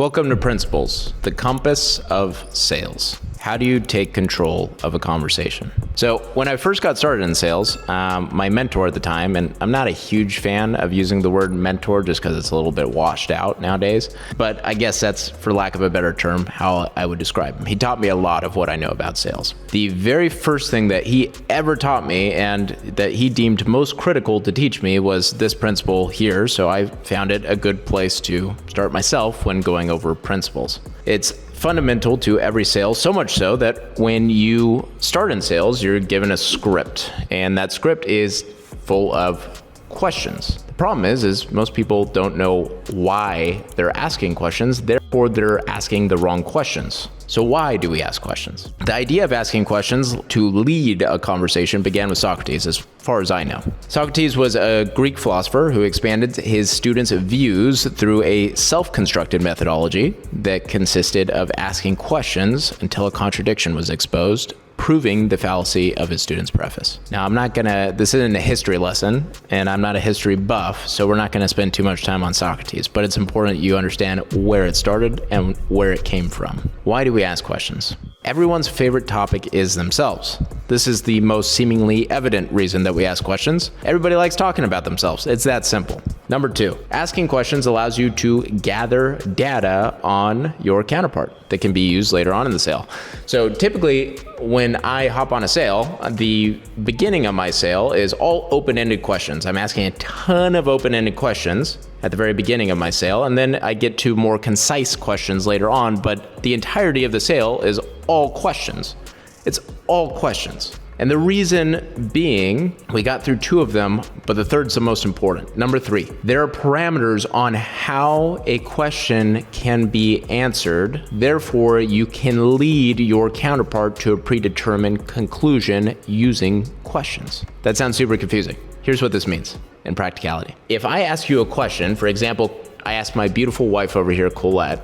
Welcome to Principles, the compass of sales. How do you take control of a conversation? So when I first got started in sales, my mentor at the time, and I'm not a huge fan of using the word mentor just because it's a little bit washed out nowadays, but I guess that's, for lack of a better term, how I would describe him. He taught me a lot of what I know about sales. The very first thing that he ever taught me and that he deemed most critical to teach me was this principle here, so I found it a good place to start myself when going over principles. It's fundamental to every sale, so much so that when you start in sales, you're given a script, and that script is full of questions. The problem is most people don't know why they're asking questions, therefore they're asking the wrong questions. So why do we ask questions? The idea of asking questions to lead a conversation began with Socrates, as far as I know. Socrates was a Greek philosopher who expanded his students' views through a self-constructed methodology that consisted of asking questions until a contradiction was exposed, proving the fallacy of his student's preface. Now, this isn't a history lesson, and I'm not a history buff, so we're not gonna spend too much time on Socrates, but it's important you understand where it started and where it came from. Why do we ask questions? Everyone's favorite topic is themselves. This is the most seemingly evident reason that we ask questions. Everybody likes talking about themselves. It's that simple. Number two, asking questions allows you to gather data on your counterpart that can be used later on in the sale. So typically, when I hop on a sale, the beginning of my sale is all open-ended questions. I'm asking a ton of open-ended questions at the very beginning of my sale, and then I get to more concise questions later on, but the entirety of the sale is all questions. It's all questions. And the reason being, we got through two of them, but the third's the most important. Number three, there are parameters on how a question can be answered. Therefore, you can lead your counterpart to a predetermined conclusion using questions. That sounds super confusing. Here's what this means in practicality. If I ask you a question, for example, I asked my beautiful wife over here, Colette,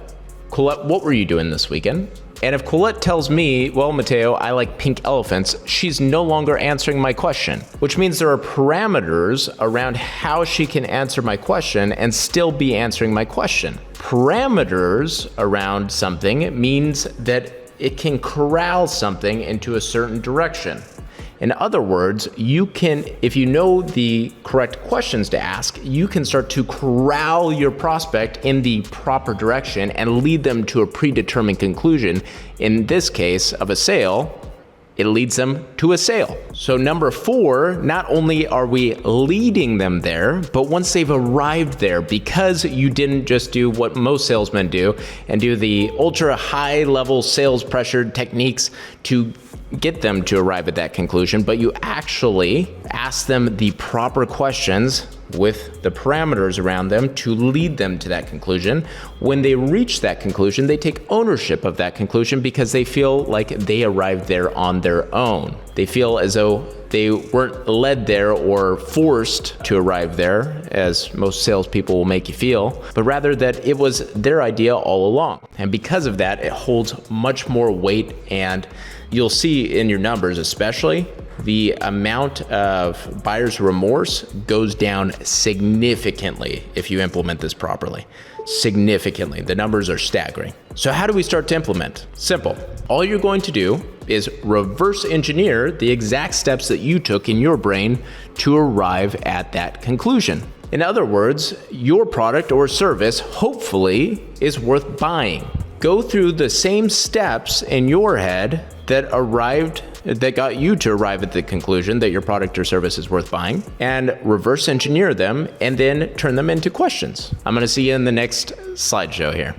what were you doing this weekend? And if Colette tells me, well, Mateo, I like pink elephants, she's no longer answering my question, which means there are parameters around how she can answer my question and still be answering my question. Parameters around something means that it can corral something into a certain direction. In other words, if you know the correct questions to ask, you can start to corral your prospect in the proper direction and lead them to a predetermined conclusion. In this case of a sale, it leads them to a sale. So number four, not only are we leading them there, but once they've arrived there, because you didn't just do what most salesmen do and do the ultra high level sales pressured techniques to get them to arrive at that conclusion, but you actually ask them the proper questions with the parameters around them to lead them to that conclusion. When they reach that conclusion, they take ownership of that conclusion because they feel like they arrived there on their own. They feel as though they weren't led there or forced to arrive there, as most salespeople will make you feel, but rather that it was their idea all along. And because of that, it holds much more weight, and you'll see in your numbers especially, the amount of buyer's remorse goes down significantly if you implement this properly. Significantly. The numbers are staggering. So how do we start to implement? Simple. All you're going to do is reverse engineer the exact steps that you took in your brain to arrive at that conclusion. In other words, your product or service hopefully is worth buying. Go through the same steps in your head that got you to arrive at the conclusion that your product or service is worth buying, and reverse engineer them and then turn them into questions. I'm going to see you in the next slideshow here.